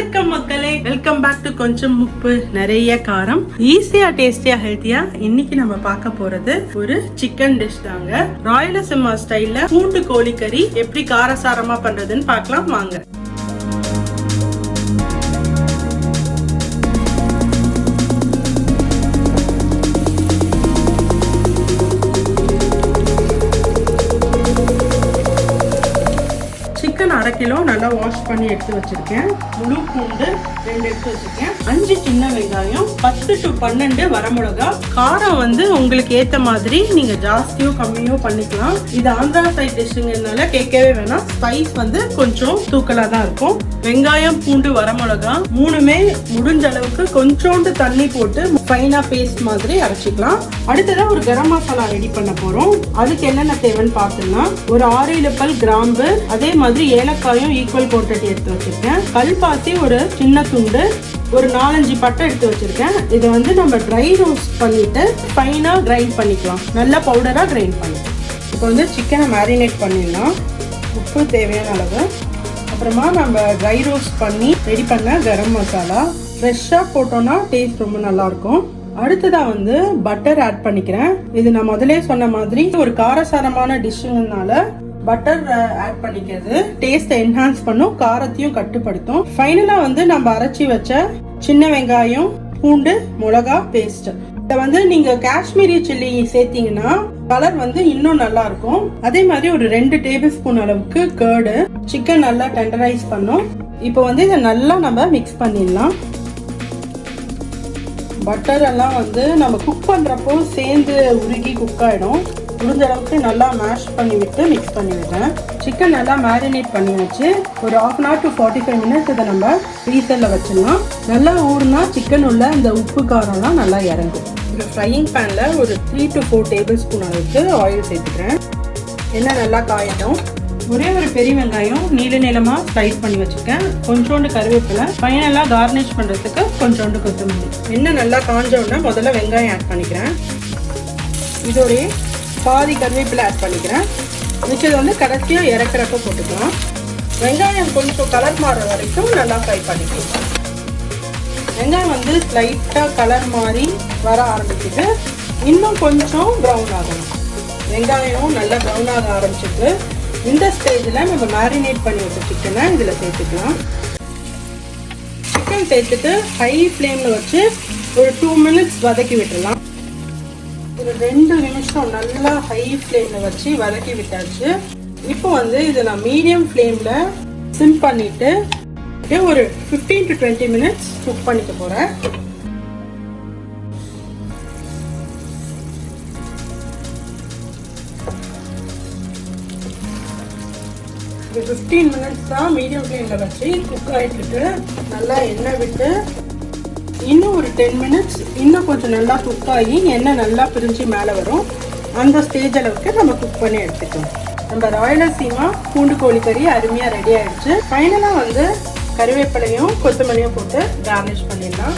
வணக்கம் மக்களே, welcome back to கொஞ்சம் உப்பு நிறைய காரம். ஈஸியா டேஸ்டியா ஹெல்த்தியா இன்னைக்கு நம்ம பார்க்க போறது ஒரு சிக்கன் டிஷ் தாங்க. ராயலசீமா ஸ்டைல்ல பூண்டு கோழிக்கறி எப்படி காரசாரமா பண்றதுன்னு பார்க்கலாம் வாங்க. சிக்கன் 1/2 கிலோ நல்லா வாஷ் பண்ணி எடுத்து வச்சிருக்கேன். முழு பூண்டு 2 எடுத்து வச்சிருக்கேன். 5 சின்ன வெங்காயம், 10 to 12 வரமிளகா. காரம் வந்து உங்களுக்கு ஏத்த மாதிரி நீங்க ஜாஸ்தியோ கம்மியோ பண்ணிக்கலாம். இது ஆந்திரா சைட் டிஷ்ங்கிறதுனால கேட்கவே வேணாம். ஸ்பைஸ் வந்து கொஞ்சம் தூக்கலா தான் இருக்கும். வெங்காயம், பூண்டு, வரமிளகா மூணுமே முடிஞ்ச அளவுக்கு கொஞ்சோண்டு தண்ணி போட்டு ஃபைனா பேஸ்ட் மாதிரி அரைச்சிக்கலாம். அடுத்ததா ஒரு கரம் மசாலா ரெடி பண்ண போறோம். அதுக்கு என்னென்ன தேவைன்னு பார்த்தோம்னா, ஒரு 6-7 பல் கிராம்பு, அதே மாதிரி ஏலக்காயும் ஈக்குவல் குவான்டிட்டி எடுத்து வச்சிருக்கேன். கல்பாசி ஒரு சின்ன துண்டு, ஒரு 4-5 பட்டை எடுத்து வச்சிருக்கேன். இதை வந்து நம்ம ட்ரை ரோஸ்ட் பண்ணிட்டு ஃபைனா கிரைண்ட் பண்ணிக்கலாம். நல்லா பவுடரா கிரைண்ட் பண்ணிக்கலாம். இப்போ வந்து சிக்கனை மேரினேட் பண்ணிடலாம். உப்பு தேவையான அளவு, அப்புறமா நம்ம ட்ரை ரோஸ்ட் பண்ணி ரெடி பண்ண கரம் மசாலா ஃப்ரெஷ்ஷாக போட்டோம்னா டேஸ்ட் ரொம்ப நல்லா இருக்கும். அடுத்ததா வந்து பட்டர் ஆட் பண்ணிக்கிறேன். இது நான் முதலே சொன்ன மாதிரி ஒரு காரசாரமான டிஷ்ஷுங்கனால பட்டர் ஆட் பண்ணிக்கிறது டேஸ்ட்டை என்ஹான்ஸ் பண்ணும், காரத்தையும் கட்டுப்படுத்தும். ஃபைனலா வந்து நம்ம அரைச்சி வச்ச சின்ன வெங்காயம், பூண்டு, மிளகா பேஸ்ட். இதை வந்து நீங்க காஷ்மீரி சில்லி சேர்த்தீங்கன்னா கலர் வந்து இன்னும் நல்லா இருக்கும். அதே மாதிரி ஒரு 2 டேபிள் ஸ்பூன் அளவுக்கு கர்டு. சிக்கன் நல்லா டெண்டரைஸ் பண்ணும். இப்போ வந்து இதை நல்லா நம்ம மிக்ஸ் பண்ணிடலாம். பட்டர் எல்லாம் வந்து நம்ம குக் பண்றப்போ சேர்ந்து உருகி குக் ஆயிடும். முடிஞ்ச அளவுக்கு நல்லா மேஷ் பண்ணி விட்டு மிக்ஸ் பண்ணி விட்டேன். சிக்கன் நல்லா மேரினேட் பண்ணியாச்சு. ஒரு 1/2 hour to 45 minutes இதை நம்ம ஃப்ரீசரில் வச்சிடலாம். நல்லா ஊறுனா சிக்கன் உள்ள இந்த உப்பு காரம்லாம் நல்லா இறங்கும். இந்த ஃப்ரையிங் பேனில் ஒரு 3 to 4 டேபிள் ஸ்பூன் அளவுக்கு ஆயில் சேர்த்துக்கிறேன். எண்ணெய் நல்லா காயட்டும். ஒரே ஒரு பெரிய வெங்காயம் நீளமாக ஸ்லைஸ் பண்ணி வச்சுருக்கேன். கொஞ்சோண்டு கருவேப்பிலை, ஃபைனலாக கார்னிஷ் பண்ணுறதுக்கு கொஞ்சோண்டு கொத்தமல்லி. எண்ணெய் நல்லா காஞ்ச உடனே முதல்ல வெங்காயம் ஆட் பண்ணிக்கிறேன். இதோடைய பாதி கருவேப்பிலை ஆட் பண்ணிக்கிறேன். மிச்சது வந்து கடைசியாக இறக்குறப்ப போட்டுக்கலாம். வெங்காயம் கொஞ்சம் கலர் மாற வரைக்கும் நல்லா ஃப்ரை பண்ணிக்கலாம். வெங்காயம் வந்து லைட்டாக கலர் மாறி வர ஆரம்பிச்சுட்டு இன்னும் கொஞ்சம் ப்ரௌன் ஆகணும். வெங்காயம் நல்லா ப்ரௌன் ஆக ஆரம்பிச்சுட்டு இந்த ஸ்டேஜில் நம்ம மேரினேட் பண்ணி வச்ச சிக்கனை இதில் சேர்த்துக்கலாம். சிக்கன் சேர்த்துட்டு ஹை ஃப்ளேமில் வச்சு ஒரு 2 minutes வதக்கி விட்டுடலாம். ஒரு 2 நிமிஷம் நல்லா ஹை ஃப்ளேமில் வச்சு வதக்கி விட்டாச்சு. இப்போ வந்து இதை நான் மீடியம் ஃப்ளேமில் சிம் பண்ணிவிட்டு ஒரு 15 to 20 minutes குக் பண்ணிக்க போகிறேன். ஒரு 15 minutes தான் மீடியம் ஃப்ளேமில் வச்சு குக் ஆகிட்டு நல்லா எண்ணெய் விட்டு இன்னும் ஒரு 10 minutes இன்னும் கொஞ்சம் நல்லா குக் ஆகி எண்ணெய் நல்லா பிரிஞ்சு மேலே வரும். அந்த ஸ்டேஜ் அளவுக்கு நம்ம குக் பண்ணி எடுத்துக்கலாம். நம்ம ராயலசீமா பூண்டு கோழிக்கறி அருமையாக ரெடி ஆகிடுச்சு. ஃபைனலாக வந்து கருவேப்பிலையும் கொத்தமல்லியும் போட்டு கார்னிஷ் பண்ணிடலாம்.